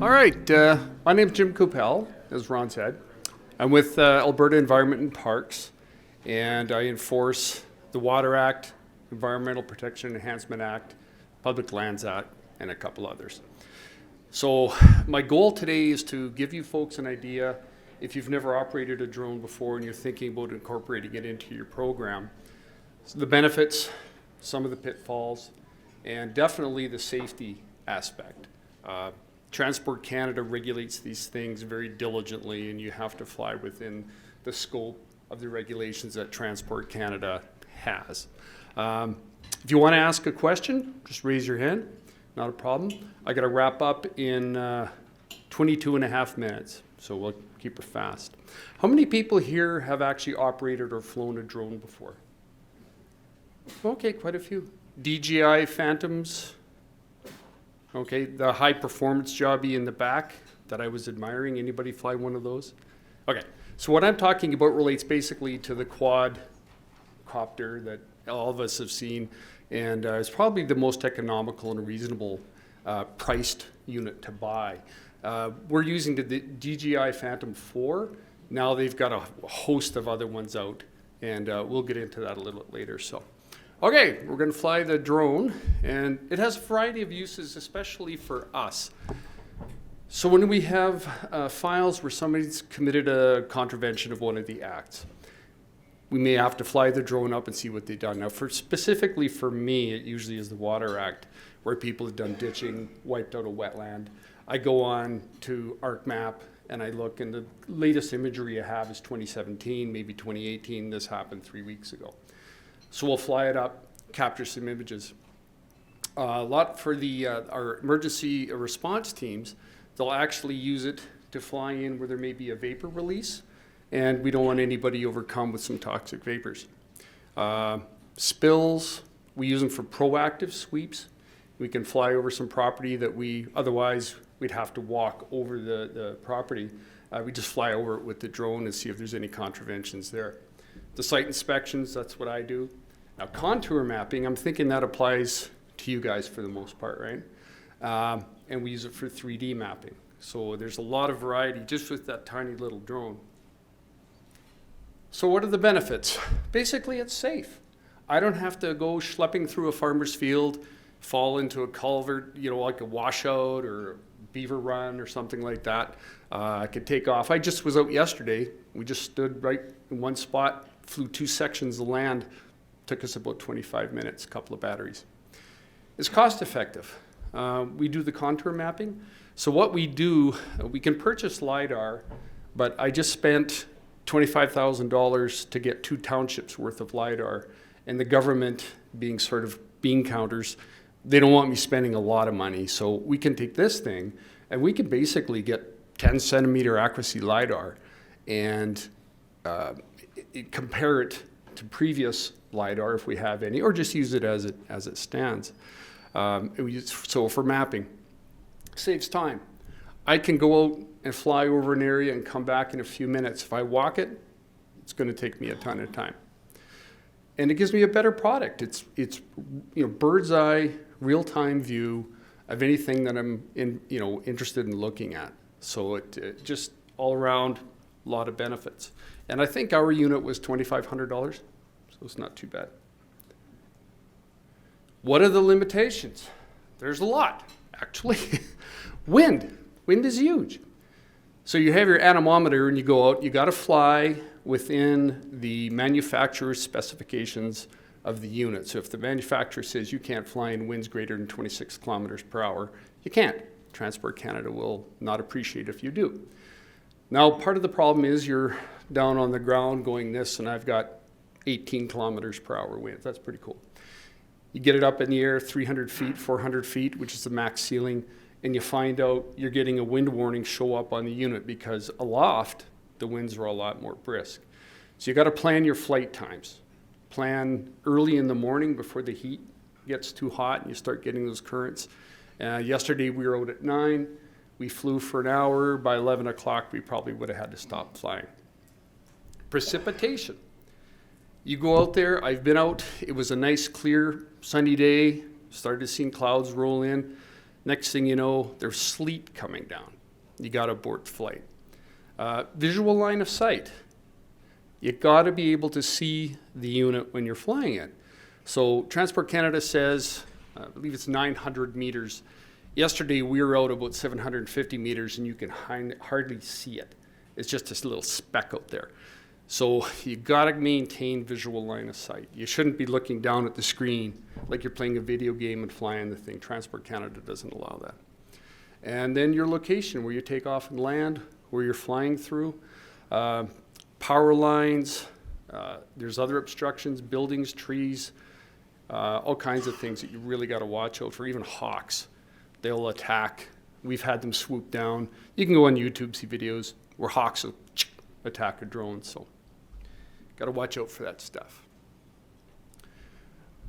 All right, my name's J Coupal, as Ron said. I'm with Alberta Environment and Parks, and I enforce the Water Act, Environmental Protection Enhancement Act, Public Lands Act, and a couple others. So my goal today is to give you folks an idea, if you've never operated a drone before and you're thinking about incorporating it into your program, so the benefits, some of the pitfalls, and definitely the safety aspect. Transport Canada regulates these things very diligently, and you have to fly within the scope of the regulations that Transport Canada has. If you want to ask a question, just raise your hand. Not a problem. I got to wrap up in 22 and a half minutes, so we'll keep it fast. How many people here have actually operated or flown a drone before? Okay, quite a few. DJI Phantoms. Okay, the high performance jobby in the back that I was admiring. Anybody fly one of those? Okay, so what I'm talking about relates basically to the quadcopter that all of us have seen, and it's probably the most economical and reasonable priced unit to buy. We're using the DJI Phantom 4. Now they've got a host of other ones out, and we'll get into that a little bit later. So. Okay, we're going to fly the drone, and it has a variety of uses, especially for us. So when we have files where somebody's committed a contravention of one of the acts, we may have to fly the drone up and see what they've done. Now, specifically for me, it usually is the Water Act, where people have done ditching, wiped out a wetland. I go on to ArcMap, and I look, and the latest imagery I have is 2017, maybe 2018. This happened 3 weeks ago. So we'll fly it up, capture some images. A lot for our emergency response teams, they'll actually use it to fly in where there may be a vapor release, and we don't want anybody overcome with some toxic vapors. Spills, we use them for proactive sweeps. We can fly over some property that otherwise we'd have to walk over the property. We just fly over it with the drone and see if there's any contraventions there. The site inspections, that's what I do. Now, contour mapping, I'm thinking that applies to you guys for the most part, right? And we use it for 3D mapping. So there's a lot of variety just with that tiny little drone. So what are the benefits? Basically, it's safe. I don't have to go schlepping through a farmer's field, fall into a culvert, like a washout or a beaver run or something like that. I could take off. I just was out yesterday. We just stood right in one spot, flew 2 sections of land, took us about 25 minutes, a couple of batteries. It's cost effective. We do the contour mapping. So what we do, we can purchase LiDAR, but I just spent $25,000 to get 2 townships worth of LiDAR, and the government, being sort of bean counters, they don't want me spending a lot of money. So we can take this thing, and we can basically get 10 centimeter accuracy LiDAR, and compare it to previous LiDAR if we have any, or just use it as it stands. So for mapping, saves time. I can go out and fly over an area and come back in a few minutes. If I walk it, it's going to take me a ton of time. And it gives me a better product. It's bird's eye, real-time view of anything that I'm interested in looking at. So it just all around, a lot of benefits. And I think our unit was $2,500, so it's not too bad. What are the limitations? There's a lot, actually. Wind. Wind is huge. So you have your anemometer and you go out, you got to fly within the manufacturer's specifications of the unit. So if the manufacturer says you can't fly in winds greater than 26 kilometers per hour, you can't. Transport Canada will not appreciate if you do. Now, part of the problem is you're down on the ground going this, and I've got 18 kilometers per hour winds. That's pretty cool. You get it up in the air 300 feet, 400 feet, which is the max ceiling, and you find out you're getting a wind warning show up on the unit because aloft, the winds are a lot more brisk. So you got to plan your flight times. Plan early in the morning before the heat gets too hot and you start getting those currents. Yesterday we were out at 9. We flew for an hour. By 11 o'clock, we probably would have had to stop flying. Precipitation. You go out there. I've been out. It was a nice, clear, sunny day. Started seeing clouds roll in. Next thing you know, there's sleet coming down. You got to abort flight. Visual line of sight. You got to be able to see the unit when you're flying it. So Transport Canada says, I believe it's 900 meters. Yesterday we were out about 750 meters and you can hardly see it. It's just this little speck out there. So you got to maintain visual line of sight. You shouldn't be looking down at the screen like you're playing a video game and flying the thing. Transport Canada doesn't allow that. And then your location, where you take off and land, where you're flying through. Power lines, there's other obstructions, buildings, trees, all kinds of things that you really got to watch out for. Even hawks, they'll attack. We've had them swoop down. You can go on YouTube, see videos where hawks will attack a drone, so got to watch out for that stuff.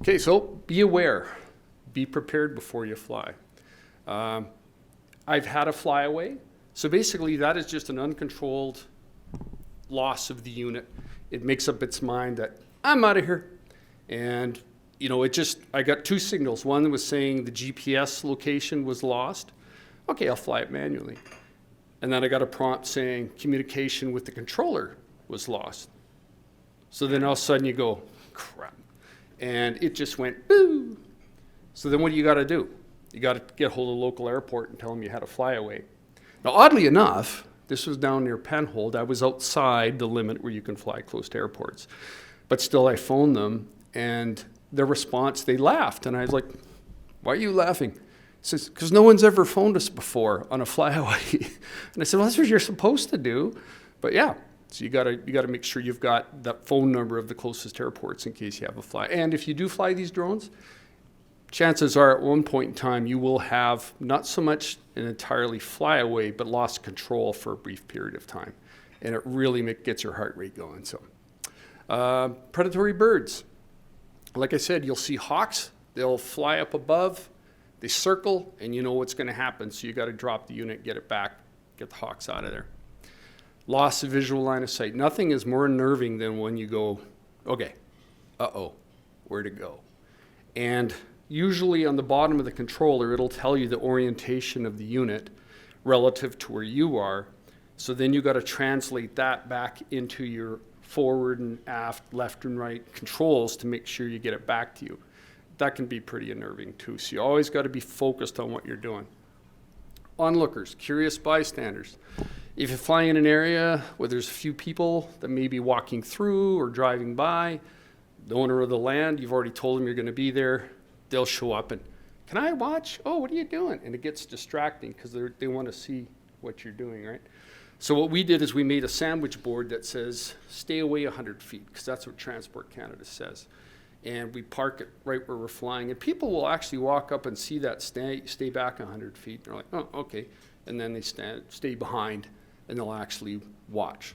Okay, so be aware. Be prepared before you fly. I've had a flyaway. So basically that is just an uncontrolled loss of the unit. It makes up its mind that I'm out of here. And you know, I got two signals. One was saying the GPS location was lost. Okay, I'll fly it manually. And then I got a prompt saying communication with the controller was lost. So then all of a sudden you go, crap. And it just went, boo. So then what do you got to do? You got to get hold of the local airport and tell them you had a flyaway. Now, oddly enough, this was down near Penhold. I was outside the limit where you can fly close to airports. But still, I phoned them, and their response, they laughed. And I was like, why are you laughing? He says, because no one's ever phoned us before on a flyaway. And I said, well, that's what you're supposed to do. But yeah, so you gotta make sure you've got that phone number of the closest airports in case you have a fly. And if you do fly these drones, chances are at one point in time you will have not so much an entirely flyaway, but lost control for a brief period of time. And it really gets your heart rate going. So, predatory birds. Like I said, you'll see hawks. They'll fly up above. They circle, and you know what's going to happen. So you got to drop the unit, get it back, get the hawks out of there. Loss of visual line of sight. Nothing is more unnerving than when you go, okay, where to go? And usually on the bottom of the controller, it'll tell you the orientation of the unit relative to where you are. So then you got to translate that back into your forward and aft, left and right controls to make sure you get it back to you. That can be pretty unnerving too. So you always got to be focused on what you're doing. Onlookers, curious bystanders. If you're flying in an area where there's a few people that may be walking through or driving by, the owner of the land, you've already told them you're going to be there, they'll show up and, can I watch? Oh, what are you doing? And it gets distracting because they want to see what you're doing, right? So what we did is we made a sandwich board that says, stay away 100 feet, because that's what Transport Canada says. And we park it right where we're flying. And people will actually walk up and see that, stay back 100 feet. They're like, oh, okay. And then they stay behind, and they'll actually watch.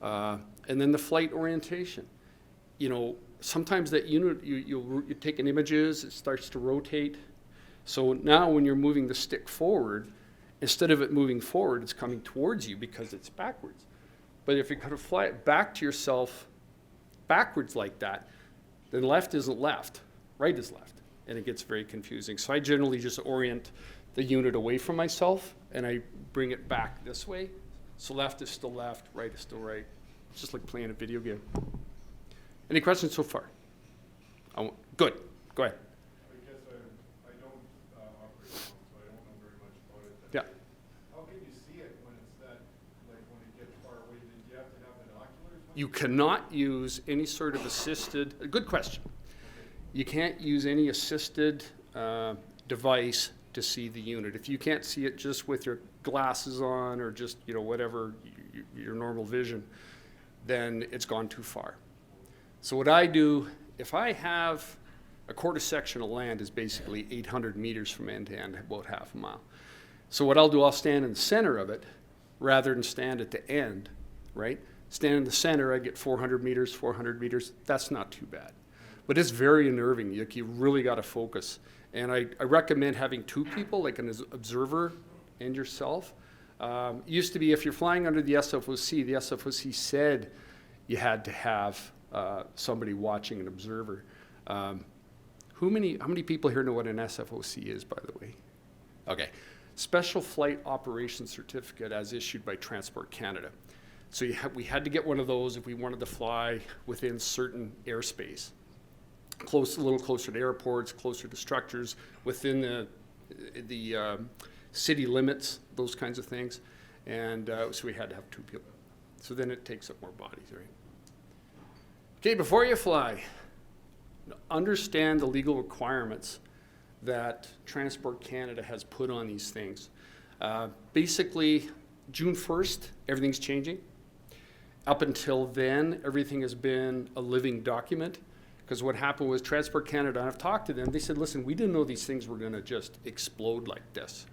And then the flight orientation. You know, sometimes that unit, you're taking images, it starts to rotate. So now when you're moving the stick forward, instead of it moving forward, it's coming towards you because it's backwards. But if you're going to fly it back to yourself backwards like that, then left isn't left, right is left, and it gets very confusing. So I generally just orient the unit away from myself, and I bring it back this way. So left is still left, right is still right. It's just like playing a video game. Any questions so far? Good, go ahead. I guess I don't operate one, so I don't know very much about it. Yeah. How can you see it when it's that, like when it gets far away? Do you have to have binoculars? You cannot use any sort of assisted, good question. You can't use any assisted device to see the unit. If you can't see it just with your glasses on or just, you know, whatever, your normal vision, then it's gone too far. So what I do, if I have a quarter section of land is basically 800 meters from end to end, about half a mile. So what I'll do, I'll stand in the center of it rather than stand at the end, right? Stand in the center, I get 400 meters, that's not too bad. But it's very unnerving, you really gotta focus. And I recommend having two people, like an observer and yourself. Used to be if you're flying under the SFOC said you had to have somebody watching, an observer. How many people here know what an SFOC is, by the way? Okay. Special Flight Operations Certificate as issued by Transport Canada. So we had to get one of those if we wanted to fly within certain airspace. A little closer to airports, closer to structures, within the city limits, those kinds of things. And so we had to have 2 people. So then it takes up more bodies, right? Okay, before you fly, understand the legal requirements that Transport Canada has put on these things. Basically, June 1st, everything's changing. Up until then, everything has been a living document, because what happened was Transport Canada, and I've talked to them, they said, listen, we didn't know these things were going to just explode like this.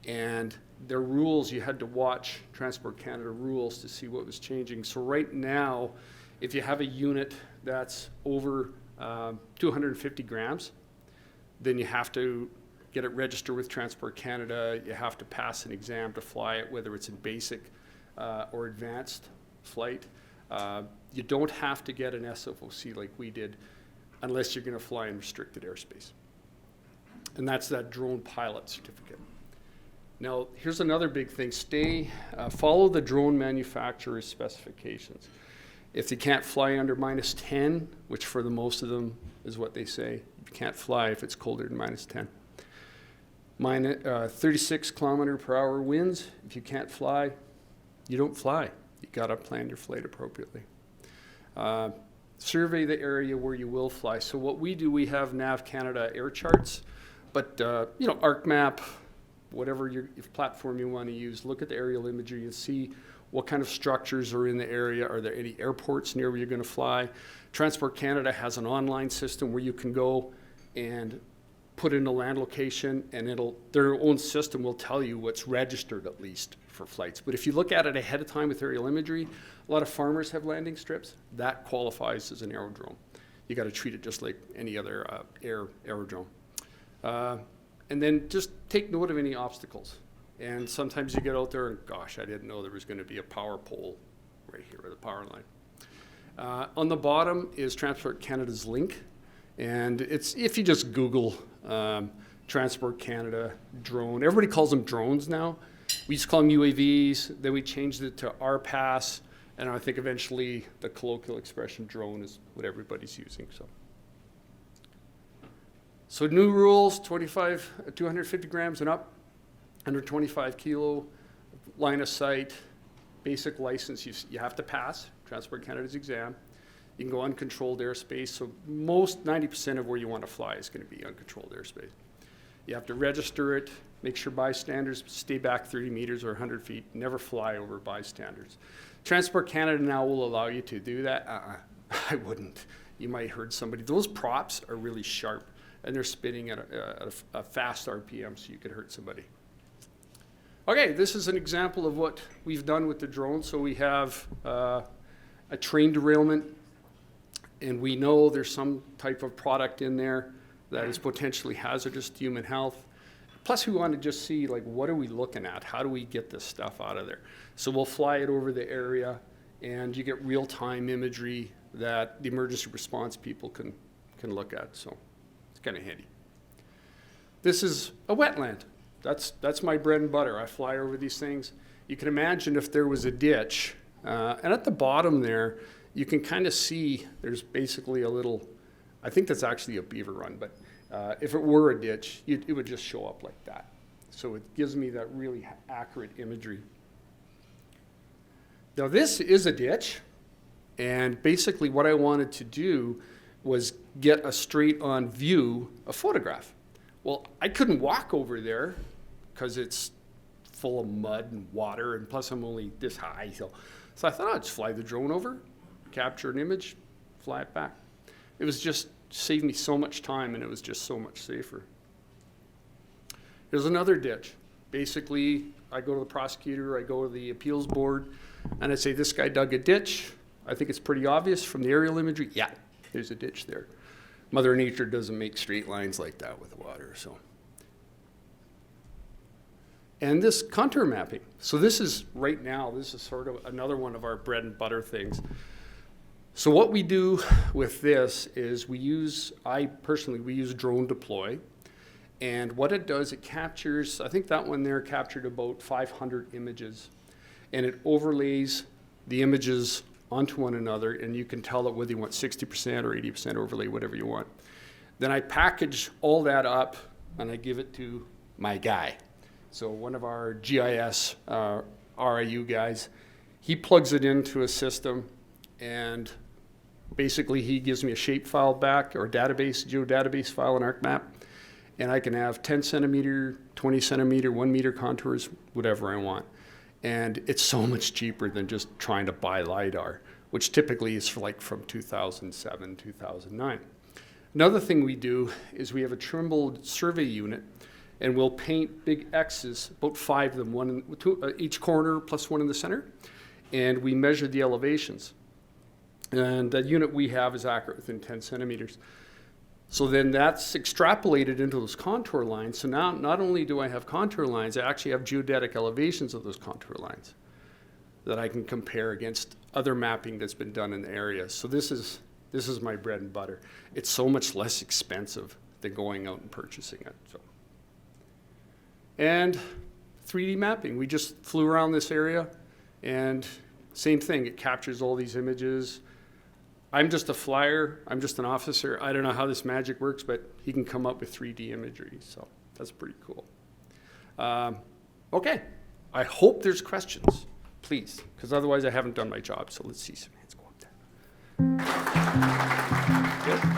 And their rules, you had to watch Transport Canada rules to see what was changing. So right now, if you have a unit that's over 250 grams, then you have to get it registered with Transport Canada. You have to pass an exam to fly it, whether it's in basic or advanced flight. You don't have to get an SFOC like we did unless you're going to fly in restricted airspace. And that's that drone pilot certificate. Now, here's another big thing. Follow the drone manufacturer's specifications. If you can't fly under -10, which for the most of them is what they say, you can't fly if it's colder than -10. 36 kilometer per hour winds, if you can't fly, you don't fly. You gotta plan your flight appropriately. Survey the area where you will fly. So what we do, we have Nav Canada air charts, but ArcMap, whatever platform you want to use, look at the aerial imagery and see what kind of structures are in the area. Are there any airports near where you're going to fly? Transport Canada has an online system where you can go and put in a land location, and their own system will tell you what's registered, at least for flights. But if you look at it ahead of time with aerial imagery, a lot of farmers have landing strips. That qualifies as an aerodrome. You got to treat it just like any other aerodrome. And then just take note of any obstacles. And sometimes you get out there and, gosh, I didn't know there was going to be a power pole right here with a power line. On the bottom is Transport Canada's link. And it's, if you just Google Transport Canada drone, everybody calls them drones now. We used to call them UAVs, then we changed it to RPAS, and I think eventually the colloquial expression drone is what everybody's using. So new rules, 250 grams and up, under 25 kilo, line of sight, basic license you have to pass, Transport Canada's exam. You can go uncontrolled airspace, so 90% of where you want to fly is going to be uncontrolled airspace. You have to register it, make sure bystanders stay back 30 meters or 100 feet, never fly over bystanders. Transport Canada now will allow you to do that. I wouldn't. You might heard somebody. Those props are really sharp, and they're spinning at a fast RPM, so you could hurt somebody. Okay, this is an example of what we've done with the drone. So we have a train derailment, and we know there's some type of product in there that is potentially hazardous to human health. Plus, we want to just see, like, what are we looking at? How do we get this stuff out of there? So we'll fly it over the area, and you get real-time imagery that the emergency response people can look at. So it's kind of handy. This is a wetland. That's my bread and butter. I fly over these things. You can imagine if there was a ditch, and at the bottom there, you can kind of see there's basically a little, I think that's actually a beaver run, but if it were a ditch, it would just show up like that. So it gives me that really accurate imagery. Now this is a ditch, and basically what I wanted to do was get a straight on view, a photograph. Well, I couldn't walk over there because it's full of mud and water, and plus I'm only this high. So I thought I'd just fly the drone over, capture an image, fly it back. It was just saved me so much time, and it was just so much safer. Here's another ditch. Basically, I go to the prosecutor, I go to the appeals board, and I say, this guy dug a ditch. I think it's pretty obvious from the aerial imagery. Yeah, there's a ditch there. Mother Nature doesn't make straight lines like that with water, so. And this contour mapping. So this is, right now, this is sort of another one of our bread and butter things. So what we do with this is we use Drone Deploy, And what it does, it captures, I think that one there captured about 500 images. And it overlays the images onto one another, and you can tell it whether you want 60% or 80% overlay, whatever you want. Then I package all that up, and I give it to my guy. So one of our GIS RIU guys, he plugs it into a system, and basically he gives me a shape file back, or a database, geodatabase file in ArcMap, and I can have 10 centimeter, 20 centimeter, 1 meter contours, whatever I want. And it's so much cheaper than just trying to buy LiDAR, which typically is for like from 2007, 2009. Another thing we do is we have a Trimble survey unit, and we'll paint big X's, about 5 of them, one in each corner plus one in the center, and we measure the elevations. And the unit we have is accurate within 10 centimeters. So then that's extrapolated into those contour lines. So now not only do I have contour lines, I actually have geodetic elevations of those contour lines that I can compare against other mapping that's been done in the area. So this is my bread and butter. It's so much less expensive than going out and purchasing it. So. And 3D mapping. We just flew around this area, and same thing. It captures all these images. I'm just a flyer. I'm just an officer. I don't know how this magic works, but he can come up with 3D imagery. So that's pretty cool. Okay. I hope there's questions, please, because otherwise I haven't done my job. So let's see some hands go up there. Good.